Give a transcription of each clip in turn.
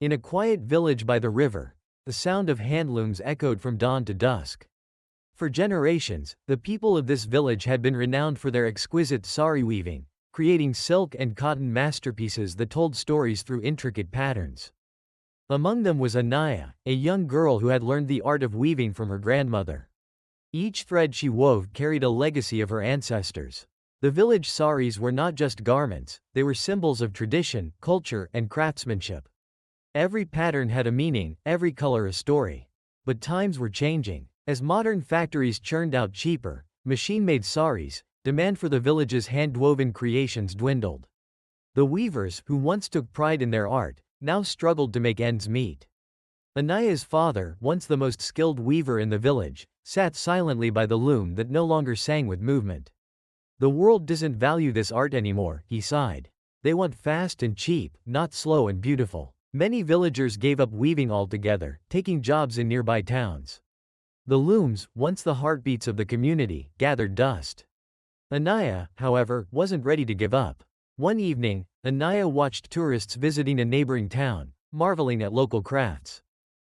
In a quiet village by the river, the sound of handlooms echoed from dawn to dusk. For generations, the people of this village had been renowned for their exquisite saree weaving, creating silk and cotton masterpieces that told stories through intricate patterns. Among them was Anaya, a young girl who had learned the art of weaving from her grandmother. Each thread she wove carried a legacy of her ancestors. The village sarees were not just garments, they were symbols of tradition, culture, and craftsmanship. Every pattern had a meaning, every color a story. But times were changing. As modern factories churned out cheaper, machine-made sarees, demand for the village's hand-woven creations dwindled. The weavers, who once took pride in their art, now struggled to make ends meet. Anaya's father, once the most skilled weaver in the village, sat silently by the loom that no longer sang with movement. The world doesn't value this art anymore, he sighed. They want fast and cheap, not slow and beautiful. Many villagers gave up weaving altogether, taking jobs in nearby towns. The looms, once the heartbeats of the community, gathered dust. Anaya, however, wasn't ready to give up. One evening, Anaya watched tourists visiting a neighboring town, marveling at local crafts.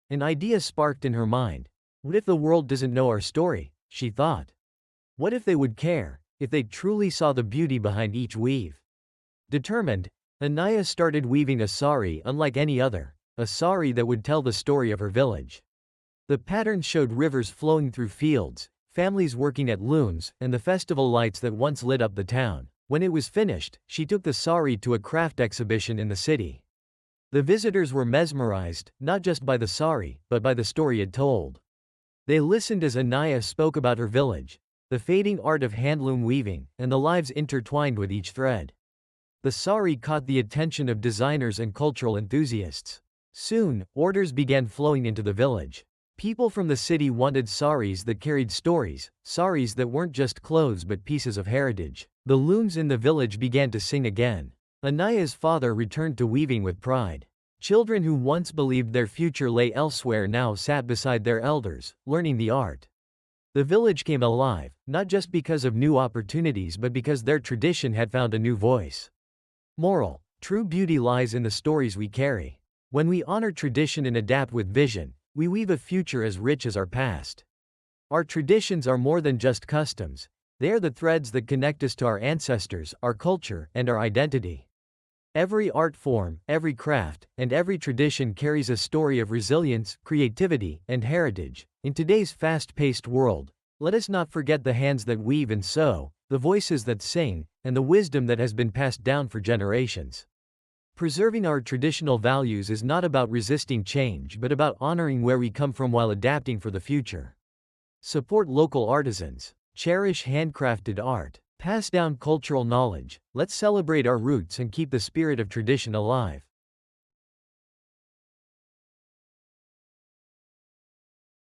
An idea sparked in her mind. What if the world doesn't know our story, she thought. What if they would care, if they truly saw the beauty behind each weave? Determined, Anaya started weaving a saree unlike any other, a saree that would tell the story of her village. The pattern showed rivers flowing through fields, families working at looms, and the festival lights that once lit up the town. When it was finished, she took the saree to a craft exhibition in the city. The visitors were mesmerized, not just by the saree, but by the story it told. They listened as Anaya spoke about her village, the fading art of handloom weaving, and the lives intertwined with each thread. The saree caught the attention of designers and cultural enthusiasts. Soon, orders began flowing into the village. People from the city wanted sarees that carried stories, sarees that weren't just clothes but pieces of heritage. The looms in the village began to sing again. Anaya's father returned to weaving with pride. Children who once believed their future lay elsewhere now sat beside their elders, learning the art. The village came alive, not just because of new opportunities but because their tradition had found a new voice. Moral: true beauty lies in the stories we carry. When we honor tradition and adapt with vision, we weave a future as rich as our past. Our traditions are more than just customs. They are the threads that connect us to our ancestors, our culture, and our identity. Every art form, every craft, and every tradition carries a story of resilience, creativity, and heritage. In today's fast-paced world, let us not forget the hands that weave and sew, the voices that sing, and the wisdom that has been passed down for generations. Preserving our traditional values is not about resisting change but about honoring where we come from while adapting for the future. Support local artisans. Cherish handcrafted art. Pass down cultural knowledge. Let's celebrate our roots and keep the spirit of tradition alive.